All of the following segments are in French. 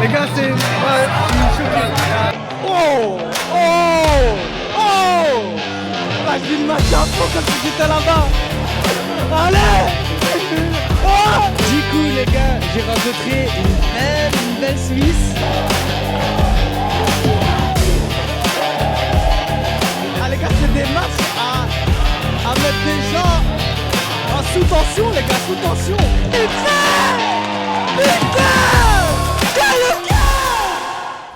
Les gars, c'est... Ouais, je suis choqué. Oh! Oh! Oh! La ville m'a fait un peu comme si j'étais là-bas. Allez! Oh! Du coup, les gars, j'ai rencontré une belle Suisse. Ah, les gars, c'est des matchs à mettre des gens en sous-tension, les gars, sous-tension. Putain! Putain!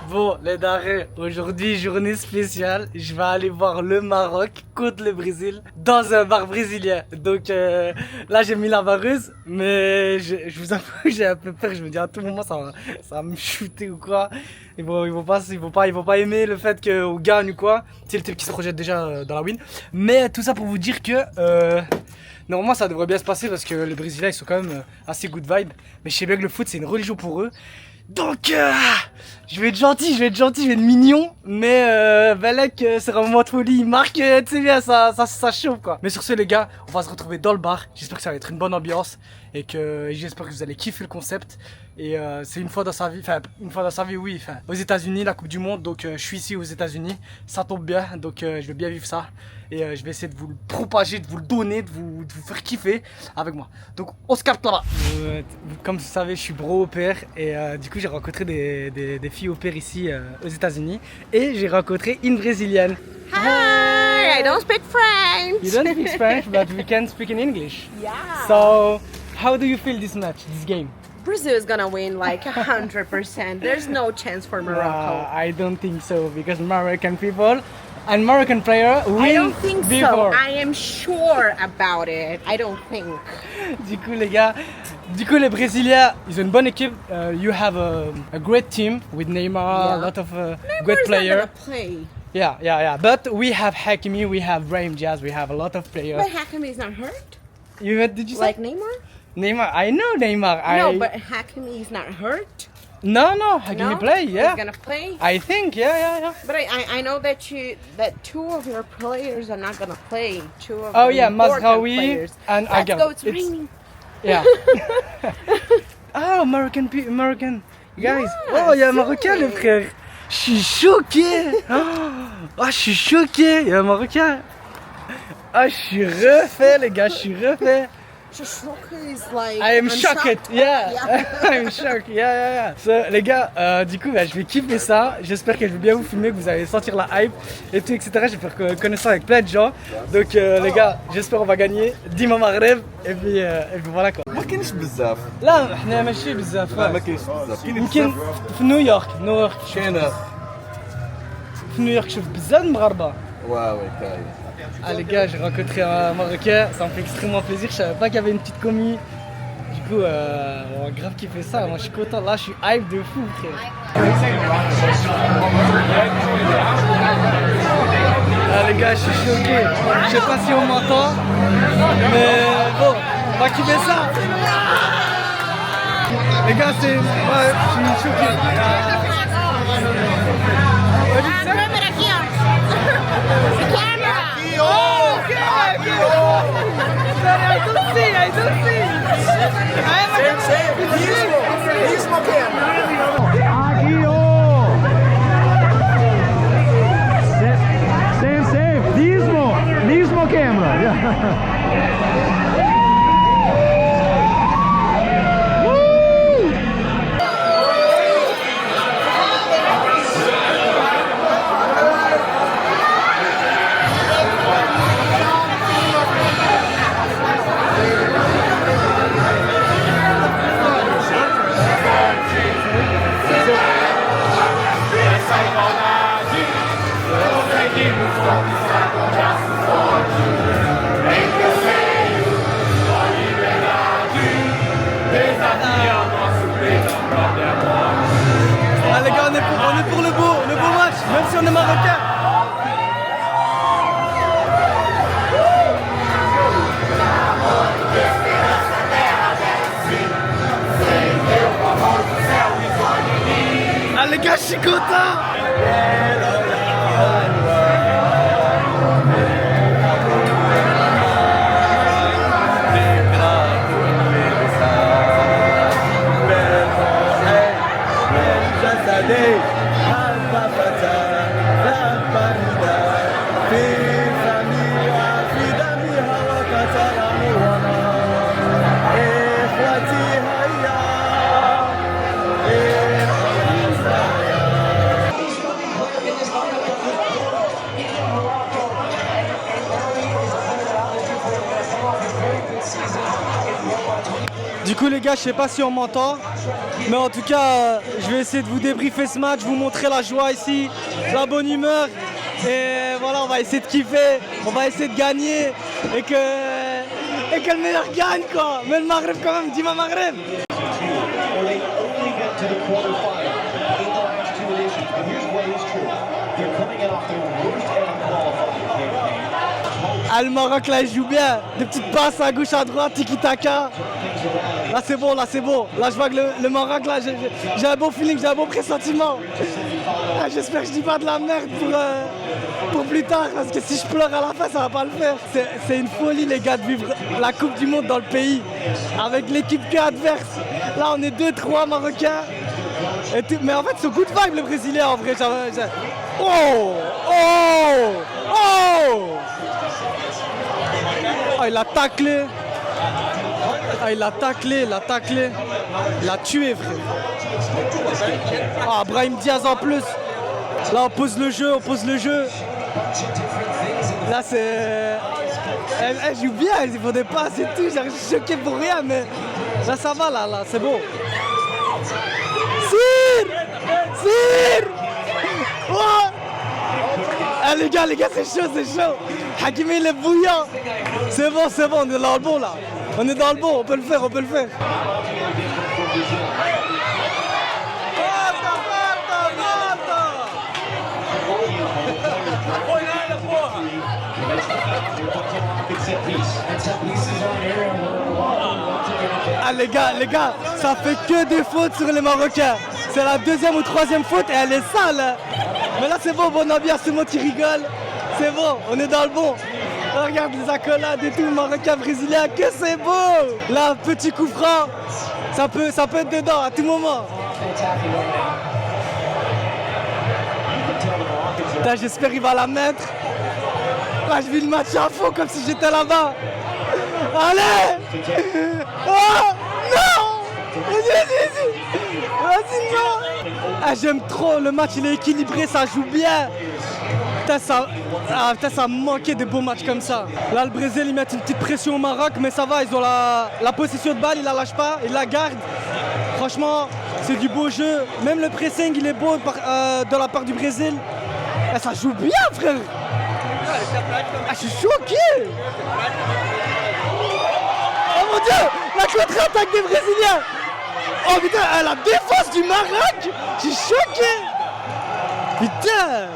Bon, les darés, aujourd'hui, journée spéciale, je vais aller voir le Maroc contre le Brésil dans un bar brésilien. Donc là, j'ai mis la vareuse, mais je vous avoue que j'ai un peu peur. Je me dis à tout moment, ça va me shooter ou quoi. Ils vont pas aimer le fait qu'on gagne ou quoi. C'est le type qui se projette déjà dans la win. Mais tout ça pour vous dire que normalement, ça devrait bien se passer parce que les Brésiliens, ils sont quand même assez good vibe. Mais je sais bien que le foot, c'est une religion pour eux. Donc, je vais être gentil, je vais être mignon, mais Belek, c'est un moment de folie, il marque, tu sais bien, ça chauffe quoi. Mais sur ce les gars, on va se retrouver dans le bar, j'espère que ça va être une bonne ambiance et que j'espère que vous allez kiffer le concept. Et c'est une fois dans sa vie, oui, aux États-Unis, la Coupe du Monde, donc je suis ici aux États-Unis, ça tombe bien, donc je vais bien vivre ça. Et je vais essayer de vous le propager, de vous le donner, de vous faire kiffer avec moi. Donc on se capte là-bas. Comme vous savez, je suis bro au pair et du coup j'ai rencontré des filles au pair ici aux États-Unis et j'ai rencontré une brésilienne. Hi, I don't speak French. You don't speak French, but we can speak in English. Yeah. So, how do you feel this match, this game? Brazil is gonna win like 100%. There's no chance for Morocco. I don't think so because Moroccan people and Moroccan player win I don't think before. so. I am sure about it. I don't think. Du coup les gars, les Brésiliens, ils ont une bonne équipe. You have a great team with Neymar, a lot of great Neymar's not players. gonna play. Yeah. But we have Hakimi, we have Brahim Diaz, we have a lot of players. But Hakimi is not hurt. Did you say? Like Neymar? Neymar? I know Neymar. No, but Hakimi is not hurt. No, Hakimi No? play, yeah. He's gonna play. I think, yeah. But I know that two of your players are not gonna play. Two of Oh the yeah, important Mazraoui players. and Let's Agam. go. It's raining. Yeah. Oh, American guys. Yeah, Oh, il y a un Marocain, le silly. frère. Je suis choqué. Oh, je suis choqué. Il y a un Marocain. Ah, je suis refait, les gars. Je suis refait. Shoshoka is like. I am I'm shocked. Yeah. I'm shocked. Yeah. So, les gars, du coup, je vais kiffer ça. J'espère que je vais bien vous filmer, que vous allez sentir la hype et tout, etc. Je vais faire connaissance avec plein de gens. Donc, les gars, j'espère qu'on va gagner. Dima Maghreb. Et puis voilà quoi. ما كاينش بزاف لا احنا ماشي بزاف لا ما كاينش بزاف كاين يمكن بزاف في نيويورك كاينه في نيويورك شوف بزاف de مغاربه. واوي كاين Ah les gars, j'ai rencontré un Marocain, ça me fait extrêmement plaisir, je savais pas qu'il y avait une petite commis. Du coup, on va grave kiffer ça, moi je suis content, là je suis hype de fou frère. Ah les gars, je suis choqué, je sais pas si on m'entend, mais bon, on va kiffer ça. Les gars, c'est... Ouais, je suis choqué. I don't see. Save. Nismo camera. Ah les gars, on est pour le beau match, même si on est marocain. Ah les gars, je suis content. Du coup les gars, je sais pas si on m'entend, mais en tout cas, je vais essayer de vous débriefer ce match, vous montrer la joie ici, la bonne humeur. Et voilà, on va essayer de kiffer, on va essayer de gagner et que le meilleur gagne quoi. Mais le Maghreb quand même, dis-moi Maghreb. Ah, le Maroc là il joue bien, des petites passes à gauche à droite, tiki-taka. Là c'est bon, là c'est bon. Là je vois que le Maroc là, j'ai un bon feeling, j'ai un bon pressentiment. Ah, j'espère que je dis pas de la merde pour plus tard, parce que si je pleure à la fin ça va pas le faire. C'est une folie les gars de vivre la Coupe du Monde dans le pays, avec l'équipe adverse. Là on est 2-3 Marocains. Mais en fait c'est good vibe le Brésilien en vrai. Oh! Oh! Oh! Ah, il a taclé. Ah, il a taclé. Il a tué, frère. Ah, Brahim Diaz en plus. Là, on pose le jeu. Là, c'est... Elle joue bien, elle ne faudrait pas, c'est tout. J'ai choqué pour rien, mais là, ça va, là, c'est bon. Sir! Oh! Ah, les gars, c'est chaud. Hakimi, il est bouillant. C'est bon, on est dans le bon, là. On est dans le bon, on peut le faire. Ah les gars, ça fait que des fautes sur les Marocains. C'est la deuxième ou troisième faute et elle est sale. Mais là c'est bon, on a bien ce mot qui rigole. C'est bon, on est dans le bon. Regarde les accolades et tout, Marocain, Brésilien, que c'est beau. Là, petit coup franc, ça peut être dedans à tout moment. Putain, j'espère qu'il va la mettre. Là, je vis le match à fond comme si j'étais là-bas. Allez! Oh! Non! Vas-y, non! Ah, j'aime trop, le match il est équilibré, ça joue bien. Putain, ça me manquait de beaux matchs comme ça. Là, le Brésil, ils mettent une petite pression au Maroc, mais ça va, ils ont la possession de balle, ils la lâchent pas, ils la gardent. Franchement, c'est du beau jeu. Même le pressing, il est beau de la part du Brésil. Ah, ça joue bien, frère. Ah, je suis choqué. Oh mon Dieu, la contre-attaque des Brésiliens. Oh putain, la défense du Maroc. Je suis choqué. Putain.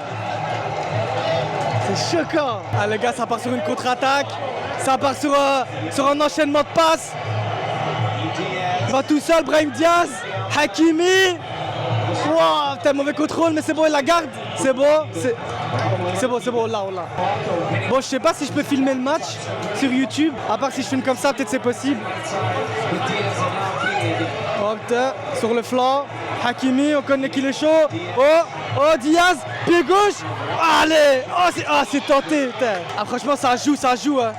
C'est choquant. Ah les gars, ça part sur une contre-attaque. Ça part sur un enchaînement de passes. Il va tout seul, Brahim Diaz. Hakimi. Wow, putain, mauvais contrôle, mais c'est bon, il la garde. C'est bon, là, on l'a. Bon, je sais pas si je peux filmer le match sur YouTube. À part si je filme comme ça, peut-être c'est possible. Oh putain, sur le flanc. Hakimi, on connaît qu'il est chaud. Oh, Diaz, pied gauche. Allez, c'est tenté, putain. Ah, franchement, ça joue, hein.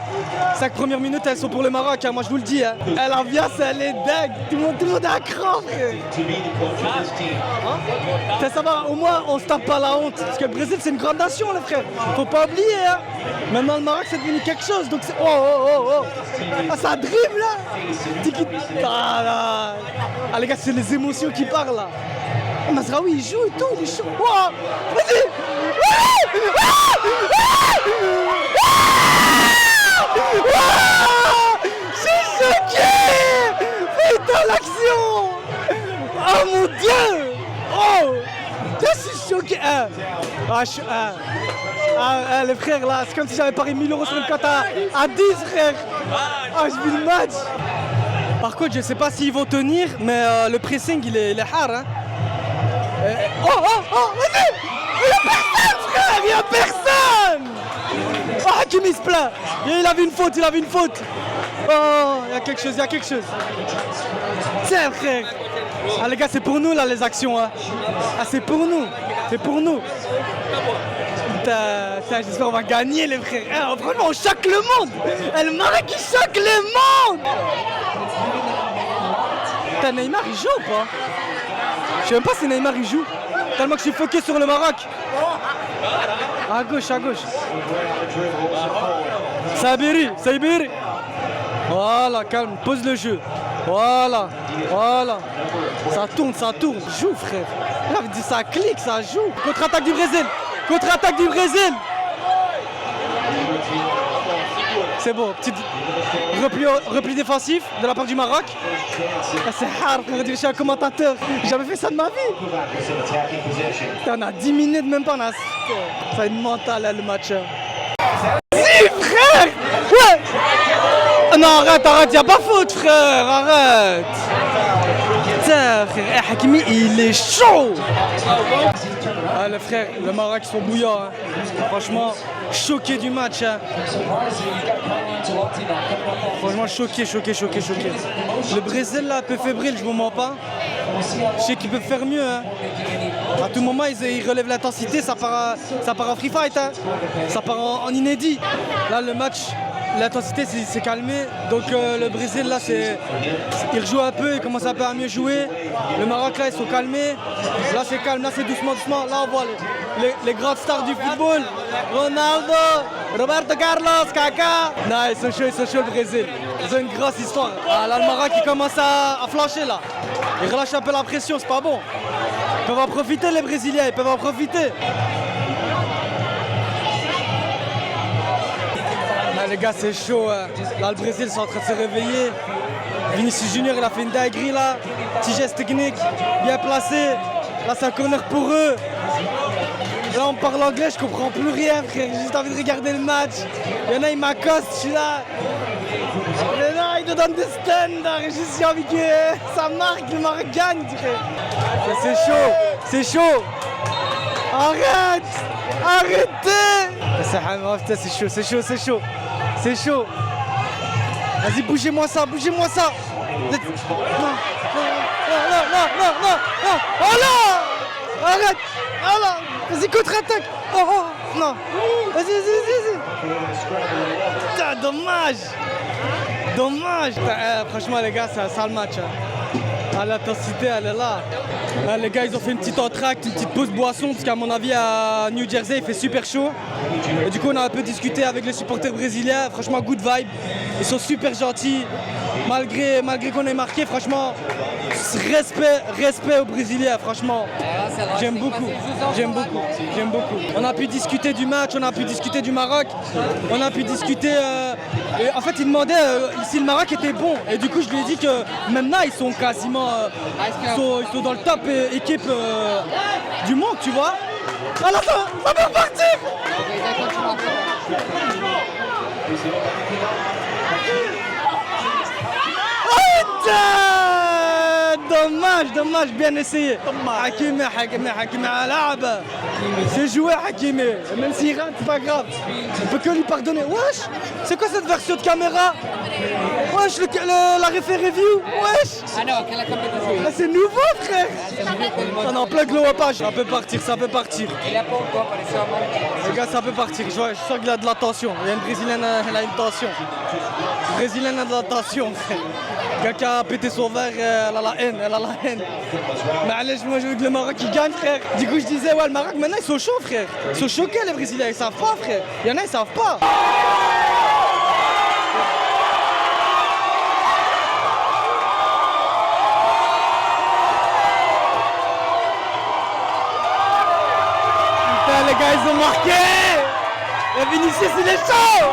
5 premières minutes, elles sont pour le Maroc, hein, moi je vous le dis, hein. L'ambiance, elle est dingue. Tout le monde est à cran, frère. Hein? Ça va, au moins, on se tape pas la honte. Parce que le Brésil, c'est une grande nation, les frères. Faut pas oublier, hein. Maintenant, le Maroc, c'est devenu quelque chose. Donc, c'est. Oh. Ah, ça dribble, là. Ah, les gars, c'est les émotions qui parlent, là. Oh, Mazraoui, il joue et tout, il est chaud. Oh, vas-y. Je suis choqué. Putain, l'action. Oh mon Dieu. Oh, je suis choqué. Les frères là, c'est comme si j'avais parié 1000 € sur une cote à 10 frères. Ah, je vis le match. Par contre, je sais pas s'ils vont tenir, mais le pressing il est hard, hein. Vas-y. Il y a personne. Oh, Hakimi se plaint. Il avait une faute. Oh, il y a quelque chose. Tiens, frère. Ah, les gars, c'est pour nous, là, les actions, hein. Ah, c'est pour nous. Putain, j'espère qu'on va gagner, les frères. Ah, franchement, on choque le monde. Le Maroc, il choque le monde. Putain, Neymar, il joue ou pas? Je sais même pas si Neymar, il joue. Tellement que je suis focus sur le Maroc. À gauche. Sabiri. Voilà, calme, pose le jeu. Voilà, voilà. Ça tourne, ça tourne. Joue, frère. J'avais dit ça clique, ça joue. Contre-attaque du Brésil. Contre-attaque du Brésil. C'est bon, petit repli défensif de la part du Maroc. Ah, c'est hard, frère, je suis un commentateur. J'ai jamais fait ça de ma vie. On a 10 minutes, même pas. Ça a une mentale, là, le match. Si, frère. Ouais. Non, arrête, y'a pas faute, frère, arrête. Putain, frère, Hakimi, il est chaud. Ah, le frère, le Maroc, ils sont bouillants. Hein. Franchement, choqué du match. Hein. Franchement, choqué. Le Brésil, là, un peu fébrile, je vous mens pas. Je sais qu'ils peuvent faire mieux. Hein. À tout moment, ils relèvent l'intensité, ça part en free fight. Hein. Ça part en inédit. Là, le match... L'intensité s'est calmée, donc le Brésil là il rejoue un peu, il commence un peu à mieux jouer. Le Maroc là ils sont calmés, là c'est calme, là c'est doucement. Là on voit les grandes stars du football, Ronaldo, Roberto Carlos, Kaka. Non, ils sont chauds le Brésil, ils ont une grosse histoire. Ah, là le Maroc il commence à flancher là, il relâche un peu la pression, c'est pas bon. Ils peuvent en profiter les Brésiliens, ils peuvent en profiter. Les gars, c'est chaud. Hein. Là, le Brésil, c'est en train de se réveiller. Vinicius Junior, il a fait une dinguerie là. Petit geste technique, bien placé. Là, c'est un corner pour eux. Là, on parle anglais, je comprends plus rien, frère. J'ai juste envie de regarder le match. Il y en a, ils m'accostent, je suis là. Il y en a, ils te donnent des stands. J'ai juste envie que ça marque, le Maroc gagne, c'est chaud. Arrête. Arrêtez. C'est chaud. C'est chaud. Vas-y, bougez-moi ça. Non. Oh là. Arrête. Oh là. Vas-y, contre-attaque. Oh. Non. Vas-y. Putain, dommage. Putain, franchement, les gars, c'est un sale match. Hein. Ah, l'intensité, elle est là. Là, les gars, ils ont fait une petite entracte, une petite pause boisson, parce qu'à mon avis, à New Jersey, il fait super chaud. Et du coup, on a un peu discuté avec les supporters brésiliens. Franchement, good vibe. Ils sont super gentils. Malgré qu'on ait marqué, franchement, respect aux Brésiliens, franchement. J'aime beaucoup. On a pu discuter du match, on a pu discuter du Maroc. On a pu discuter... et en fait, il demandait si le Maroc était bon. Et du coup, je lui ai dit que maintenant, ils sont quasiment... ils sont dans le top équipe du monde, tu vois. Ah là, ça va repartir. Dommage, bien essayé. Hakimi, Alaba. C'est joué Hakimi. Même s'il rate, c'est pas grave. On peut que lui pardonner. Wesh, c'est quoi cette version de caméra? Wesh, la refait review. Wesh. Ah, c'est nouveau, frère. On en plug le wapage. Ça peut partir. Les gars, ça peut partir. Je sens qu'il a de la tension. Il y a une Brésilienne, elle a une tension. Une Brésilienne a de la tension, frère. Le gars qui a pété son verre, elle a la haine. Mais allez, moi je veux que le Maroc il gagne, frère. Du coup je disais, ouais, le Maroc maintenant ils sont chauds, frère. Ils sont choqués les Brésiliens, ils savent pas, frère. Il y en a, ils savent pas. Putain, les gars, ils ont marqué. Et Vinicius, il est chaud.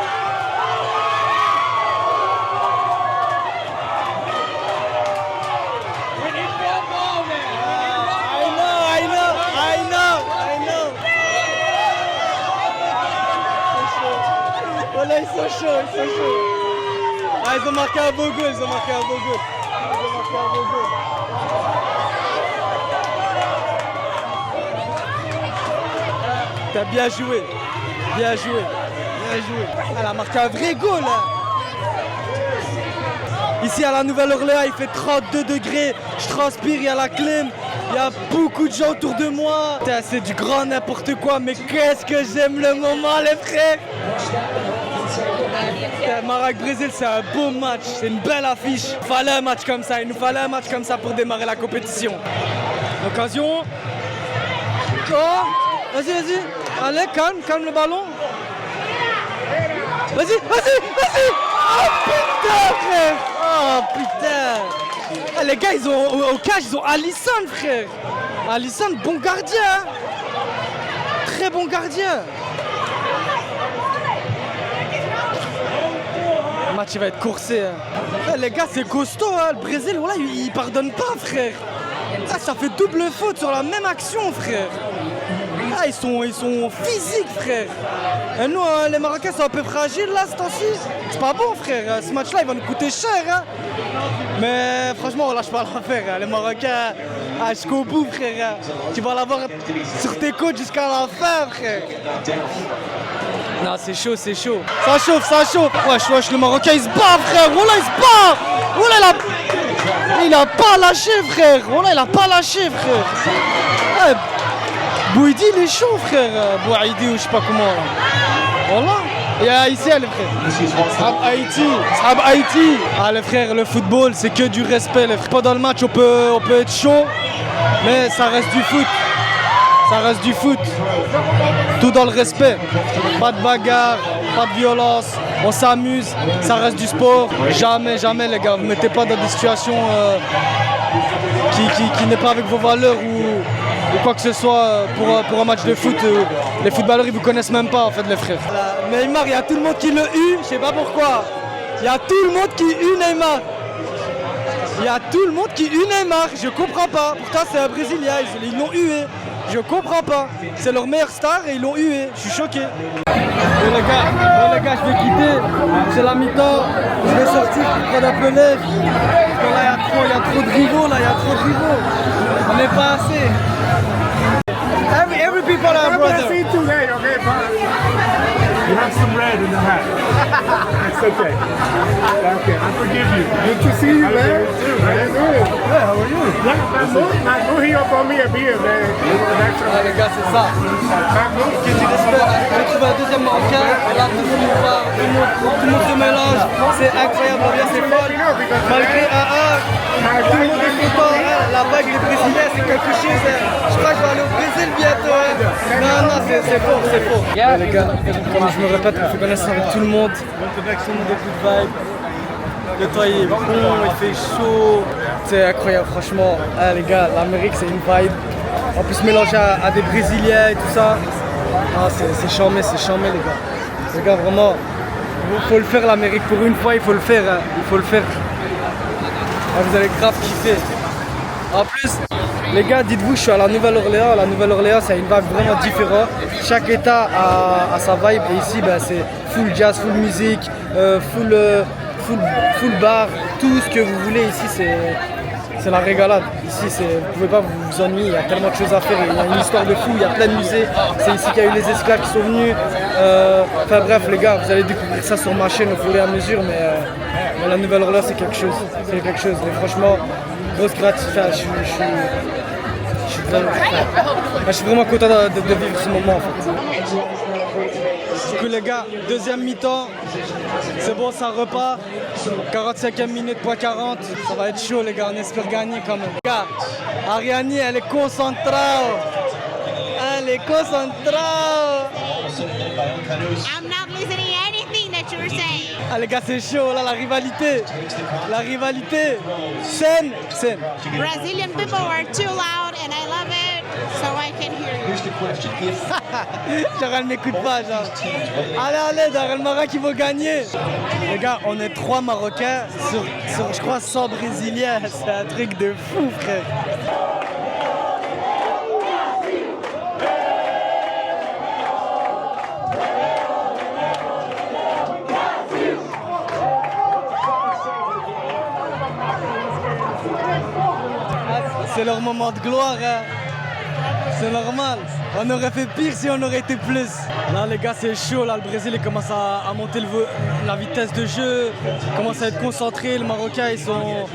Voilà, ils sont chauds. Ah, ils ont marqué un beau goal, T'as bien joué. Elle a marqué un vrai goal. Ici à la Nouvelle-Orléans, il fait 32 degrés. Je transpire, il y a la clim. Il y a beaucoup de gens autour de moi. C'est du grand n'importe quoi, mais qu'est-ce que j'aime le moment, les frères. Maroc-Brésil, c'est un beau match, c'est une belle affiche. Il nous fallait un match comme ça pour démarrer la compétition. Occasion. Oh, vas-y. Allez, calme le ballon. Vas-y. putain, frère! Oh putain! Ah, les gars, ils ont au cage, ils ont Alisson, frère! Alisson, bon gardien! Hein. Très bon gardien! Le match il va être coursé. Hein. Ah, les gars, c'est costaud, hein. Le Brésil, voilà, il pardonne pas, frère! Ah, ça fait double faute sur la même action, frère! Ah, ils sont physiques, frère. Et nous, les Marocains, sont un peu fragiles, là, ce temps-ci. C'est pas bon, frère. Ce match-là, il va nous coûter cher, hein. Mais franchement, on lâche pas l'affaire. Hein. Les Marocains, jusqu'au bout, frère. Tu vas l'avoir sur tes côtes jusqu'à la fin, frère. Non, c'est chaud, c'est chaud. Ça chauffe, ça chauffe. Wesh, le Marocain, il se bat, frère. Oh là, il se bat. Oh là, il a pas lâché, frère. Oh là, il a pas lâché, frère. Ouais. Bouidi il est chaud, frère. Bouidi ou je sais pas comment. Voilà. Il y a Haïtien les frères. Sahab Haïti. Ah les frères, le football c'est que du respect les frères. Pendant le match on peut être chaud, mais ça reste du foot. Ça reste du foot. Tout dans le respect. Pas de bagarre, pas de violence. On s'amuse, ça reste du sport. Jamais les gars, vous mettez pas dans des situations qui n'est pas avec vos valeurs ou quoi que ce soit pour un match de foot. Les footballeurs ils vous connaissent même pas en fait les frères. Neymar, il y a tout le monde qui le hue, je sais pas pourquoi. Il y a tout le monde qui hue Neymar. Il y a tout le monde qui hue Neymar, je comprends pas. Pourtant c'est un Brésilien, ils l'ont hué. Je comprends pas. C'est leur meilleure star et ils l'ont hué. Je suis choqué. Bon les gars, je vais quitter. C'est la mi-temps. Je vais sortir pour prendre un peu l'air. Parce que là, il y a trop de rivaux. On n'est pas assez. Every people are brother. Hey, okay, fine. You have some red in the hat. It's okay. Okay, I forgive you. Good to see you, man. Man, good. Yeah, how are you? Yeah, Mahmoud, he up on me a beer, man. Ah, les gars, c'est ça. Que du respect. J'ai trouvé un deuxième Marocain. Et là, tout le monde part. Tout le monde se mélange. C'est incroyable, l'ambiance est folle. Malgré 1-1, tout le monde est content. La vague des Brésiliens, c'est quelque chose. Je crois que je vais aller au Brésil bientôt. Non, c'est faux, c'est faux. Yeah. Les gars, comme je me répète, il faut connaître avec tout le monde. Tout le monde est good vibe. Le toit il est bon, il fait chaud. C'est incroyable, franchement. Ah, les gars, l'Amérique c'est une vibe. En plus mélangé à des Brésiliens et tout ça. Ah, c'est charmé les gars. Les gars, vraiment, il faut le faire l'Amérique. Pour une fois, il faut le faire. Hein. Il faut le faire. Ah, vous allez grave kiffer. En plus, les gars, dites-vous, je suis à la Nouvelle-Orléans. La Nouvelle-Orléans, c'est une vibe vraiment différente. Chaque état a sa vibe. Et ici, ben, c'est full jazz, full musique, full bar. Tout ce que vous voulez ici, c'est la régalade. Ici, vous pouvez pas vous ennuyer. Il y a tellement de choses à faire. Il y a une histoire de fou. Il y a plein de musées. C'est ici qu'il y a eu les esclaves qui sont venus. Enfin bref, les gars, vous allez découvrir ça sur ma chaîne au fur et à mesure. Mais la Nouvelle-Orléans, c'est quelque chose. C'est quelque chose. Et franchement, grosse gratification. Je suis vraiment content de vivre ce moment en fait. Du coup les gars, deuxième mi-temps, c'est bon, ça repart. 45e minute, point 40, ça va être chaud les gars, on espère gagner quand même. Les gars, Ariani elle est concentrée. Elle est concentrée. I'm not listening to anything that you're saying. Ah les gars, c'est chaud là, la rivalité. La rivalité. Scène. Brazilian people are too loud and I love it, so I can hear you. Genre elle m'écoute pas, genre. Allez, Darel Maroc qui va gagner. Les gars, on est 3 Marocains sur je crois 100 Brésiliens. C'est un truc de fou, frère. C'est leur moment de gloire, hein. C'est normal. On aurait fait pire si on aurait été plus. Là les gars c'est chaud, là le Brésil il commence à monter la vitesse de jeu, commence à être concentré, les Marocains ils sont...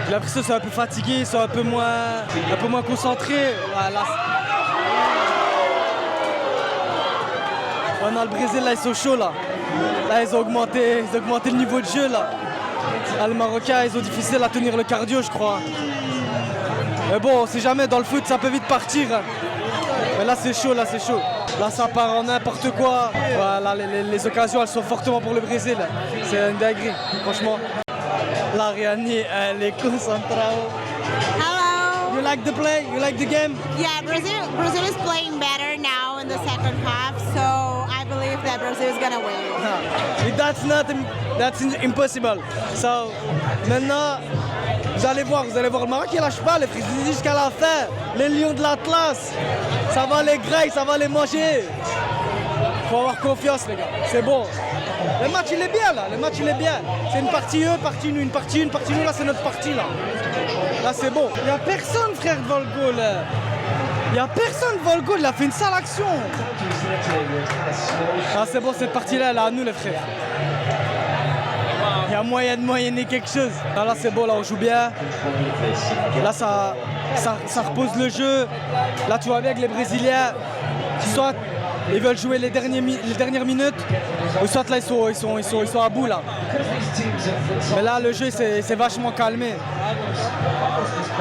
J'ai l'impression qu'ils sont un peu fatigués, ils sont un peu moins concentrés. Voilà. Ouais, non, le Brésil là ils sont chauds là. Là ils ont augmenté le niveau de jeu là. Là les Marocains ils ont difficile à tenir le cardio je crois. Mais bon, on sait jamais, dans le foot ça peut vite partir. Mais là c'est chaud, là c'est chaud. Là ça part en n'importe quoi. Voilà, les occasions elles sont fortement pour le Brésil. C'est une dinguerie, franchement. Là Riani, elle est concentrée. Hello. You like the play? You like the game? Yeah, Brazil is playing better now in the second half, so I believe that Brazil is gonna win. That's impossible. So, maintenant, vous allez voir le Maroc qui lâche pas, les Brésilien jusqu'à la fin. Les lions de l'Atlas, ça va les grailler, ça va les manger. Faut avoir confiance les gars, c'est bon. Le match il est bien là, le match il est bien. C'est une partie eux, partie nous, une partie nous, là c'est notre partie là. Là c'est bon. Il y a personne frère devant le goal. Il y a personne devant le goal, il a fait une sale action. Ah c'est bon, cette partie là elle est à nous les frères. Il y a moyen de moyenner quelque chose. Ah, là c'est bon, là on joue bien. Là ça repose le jeu. Là tu vois bien que les Brésiliens, soit ils veulent jouer les dernières minutes, ou soit là ils sont à bout là. Mais là le jeu c'est vachement calmé.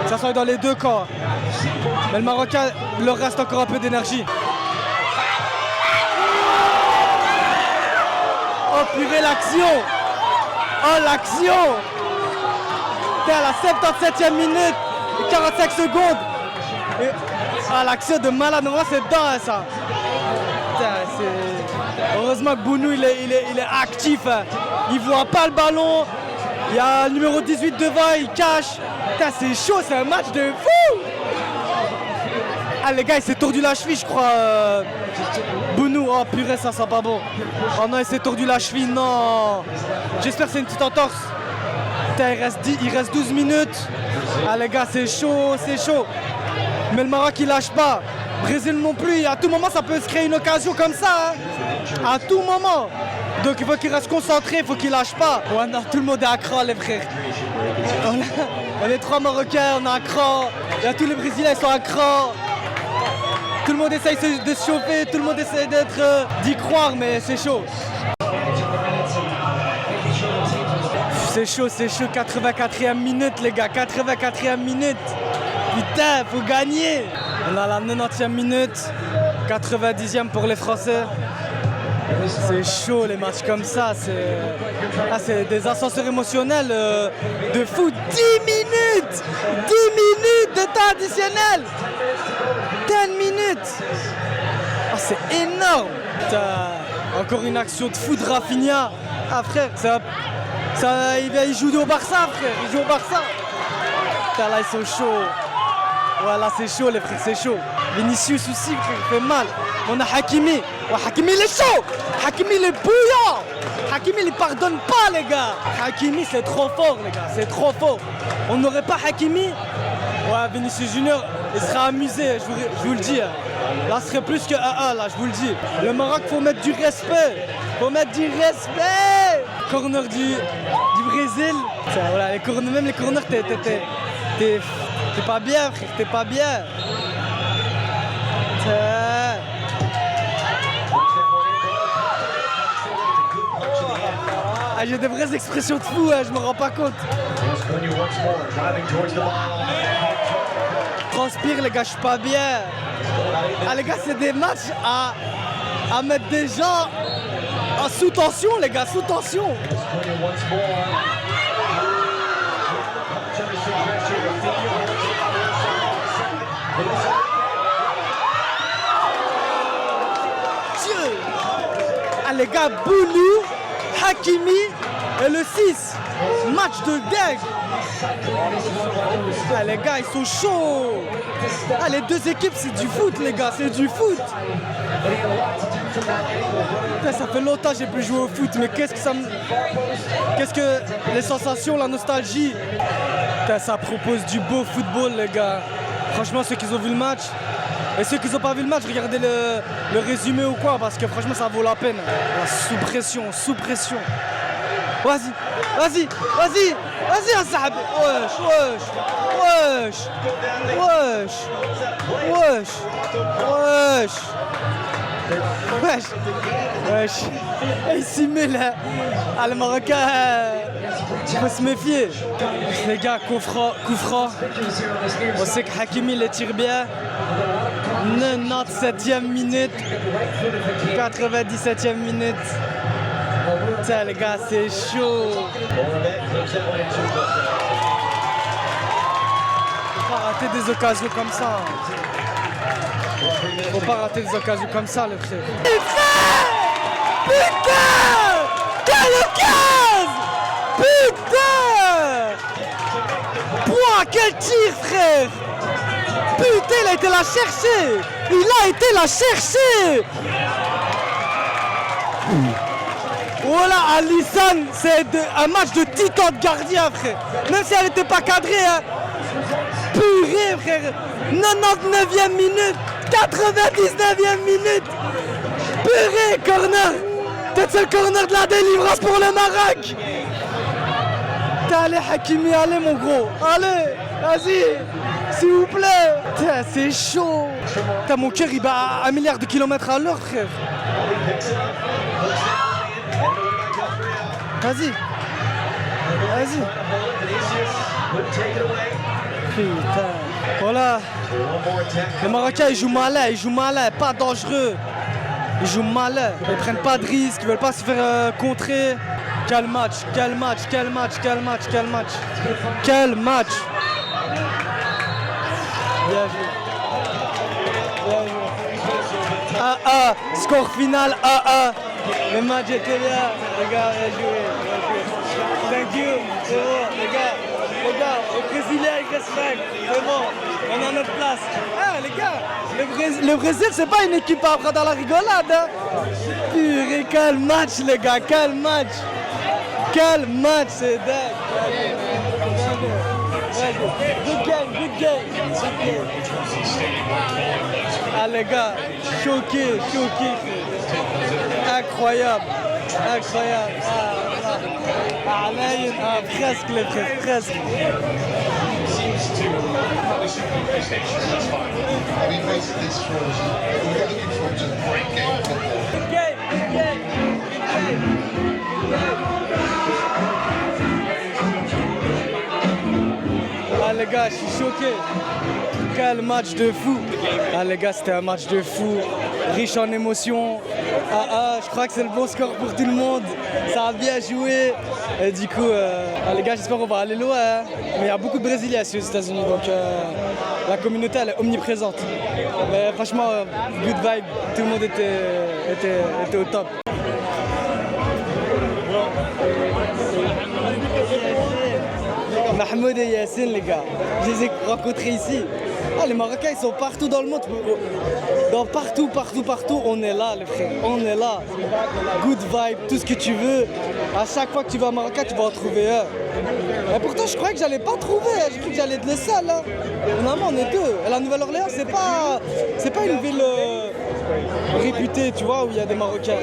Ça soit dans les deux camps. Mais le Marocain leur reste encore un peu d'énergie. Oh purée l'action! Oh l'action! T'es à la 77e minute et 45 secondes. Et, ah l'action de malade, moi c'est dedans hein, ça. Heureusement que Bounou il est actif. Hein. Il voit pas le ballon. Il y a le numéro 18 devant, il cache. C'est chaud, c'est un match de fou. Ah les gars il s'est tordu la cheville je crois. Bounou, oh purée ça sent pas bon. Oh non il s'est tordu la cheville, non. J'espère que c'est une petite entorse. Putain, il reste 12 minutes. Ah les gars c'est chaud, c'est chaud. Mais le Maroc il lâche pas. Brésil non plus, à tout moment ça peut se créer une occasion comme ça. Hein. À tout moment. Donc il faut qu'il reste concentré, il faut qu'il lâche pas. Ouais non, tout le monde est à cran les frères. On est 3 Marocains, on est à cran. Il y a tous les Brésiliens qui sont à cran. Tout le monde essaye de se chauffer, tout le monde essaye d'y croire, mais c'est chaud. C'est chaud, 84e minute les gars, 84e minute. Putain, faut gagner. On a la 90e minute, 90e pour les Français. C'est chaud les matchs comme ça, c'est des ascenseurs émotionnels de fou. 10 minutes de temps additionnel. 10 minutes. Ah, c'est énorme. Encore une action de fou de Rafinha. Ah frère, il joue au Barça frère, il joue au Barça. Putain, là ils sont chauds. Voilà c'est chaud les frères, c'est chaud. Vinicius aussi frère, il fait mal. On a Hakimi. Oh, Hakimi il est chaud. Hakimi il est bouillant. Hakimi il pardonne pas les gars. Hakimi c'est trop fort les gars, c'est trop fort. On n'aurait pas Hakimi. Ouais Vinicius Junior il sera amusé, je vous le dis. Là ce serait plus que 1-1 là, je vous le dis. Le Maroc faut mettre du respect. Faut mettre du respect. Corner du Brésil. Voilà, même les corners t'es pas bien frère, t'es pas bien. Ah, j'ai des vraies expressions de fou, hein, je me rends pas compte. Transpire les gars, je suis pas bien. Ah les gars, c'est des matchs à mettre des gens sous tension les gars, sous tension. Dieu. Ah les gars, Bounou, Hakimi et le 6. Match de dingue. Ah les gars, ils sont chauds. Ah les deux équipes, c'est du foot les gars, c'est du foot. Putain, ça fait longtemps que j'ai plus joué au foot, mais qu'est-ce que les sensations, la nostalgie. Putain, ça propose du beau football les gars. Franchement, ceux qui ont vu le match et ceux qui n'ont pas vu le match, regardez le résumé ou quoi, parce que franchement ça vaut la peine. Sous pression, sous pression. Vas-y, Assab. Wesh. Il s'y met là. Ah, le Marocain, il faut se méfier. Les gars, coup franc. On sait que Hakimi les tire bien. 97e minute. 97e minute. Putain les gars, c'est chaud. Faut pas rater des occasions comme ça. Faut pas rater des occasions comme ça, le frère. Putain! Quelle occasion! Putain! Pouah, quel tir, frère! Putain, il a été la chercher! Il a été la chercher! Voilà, Alisson, c'est un match de titan de gardien, frère. Même si elle n'était pas cadrée, hein. Purée, frère. 99e minute, 99e minute. Purée, corner. Peut-être c'est le corner de la délivrance pour le Maroc. Allez, Hakimi, allez, mon gros. Allez, vas-y, s'il vous plaît. Putain, c'est chaud. Putain, mon cœur, il bat à 1 milliard de kilomètres à l'heure, frère. Vas-y. Vas-y. Putain. Voilà. Les Marocains, ils jouent malin, pas dangereux. Ils jouent malin. Ils prennent pas de risques, ils veulent pas se faire contrer. Quel match, quel match, quel match, quel match, quel match. Quel match. Bien joué. Bien joué. 1-1. Score final 1-1. Le match était bien. Les gars, bien joué. Thank you. C'est bon, les gars. Les Brésiliens, ils respectent. C'est bon, on est à notre place. Ah, les gars, le Brésil, c'est pas une équipe à prendre dans la rigolade. Hein. Purée, quel match, les gars, quel match. Quel match, c'est dingue. Good game. Ah, les gars, choqué. Incroyable. Presque les frères, presque. Ah les gars, je suis choqué. Quel match de fou. Ah les gars, c'était un match de fou. Riche en émotions. Je crois que c'est le bon score pour tout le monde. Ça a bien joué. Et du coup, les gars, j'espère qu'on va aller loin. Hein. Mais il y a beaucoup de Brésiliens ici aux États-Unis, donc la communauté elle est omniprésente. Mais franchement, good vibe. Tout le monde était au top. Mahmoud et Yassine, les gars, je les ai rencontrés ici. Ah, les Marocains, ils sont partout dans le monde. Partout, on est là, les frères. On est là. Good vibe, tout ce que tu veux. À chaque fois que tu vas au Maroc, tu vas en trouver un. Et pourtant, je croyais que j'allais pas trouver. Je croyais que j'allais être le seul. Hein. Finalement, on est deux. Et la Nouvelle-Orléans, c'est pas une ville réputée, tu vois, où il y a des Marocains.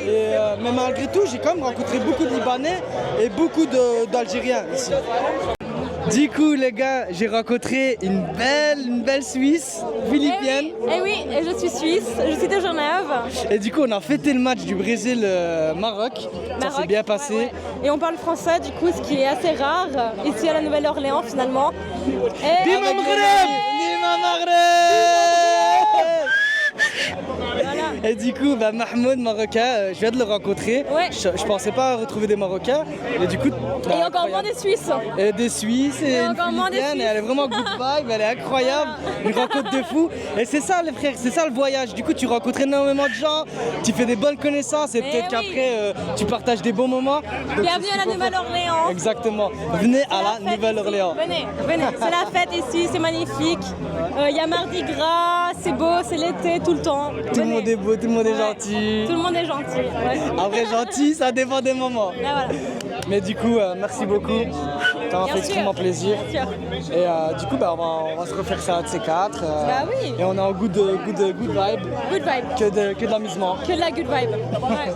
Mais malgré tout, j'ai quand même rencontré beaucoup de Libanais et beaucoup d'Algériens ici. Du coup, les gars, j'ai rencontré une belle Suisse, philippienne. Eh oui, et je suis suisse, je suis de Genève. Et du coup, on a fêté le match du Brésil-Maroc. Ça s'est bien passé. Ouais. Et on parle français, du coup, ce qui est assez rare ici à la Nouvelle-Orléans, finalement. Et Dima Maghreb. Voilà. Et du coup, Mahmoud, Marocain, je viens de le rencontrer. Ouais. Je pensais pas retrouver des Marocains. Et du coup, et encore moins des Suisses. Et des Suisses et une Philippienne. Et elle est vraiment good vibe, elle est incroyable. Une rencontre de fou. Et c'est ça, les frères, c'est ça le voyage. Du coup, tu rencontres énormément de gens, tu fais des bonnes connaissances et peut-être qu'après, tu partages des bons moments. Donc, bienvenue à la Nouvelle-Orléans. Exactement. Venez à la Nouvelle-Orléans. Venez. C'est la fête ici, c'est magnifique. Il y a Mardi Gras, c'est beau, c'est l'été tout le temps. Tout le monde est beau, tout le monde est gentil. Tout le monde est gentil. Ouais. Après, gentil, ça dépend des moments. Là, voilà. Mais du coup, merci beaucoup. Ça m'a fait extrêmement plaisir. Et du coup, on va se refaire ça de ces quatre. Bah oui. Et on est en good vibe. Good vibe. Que de l'amusement. Que de la good vibe. Ouais.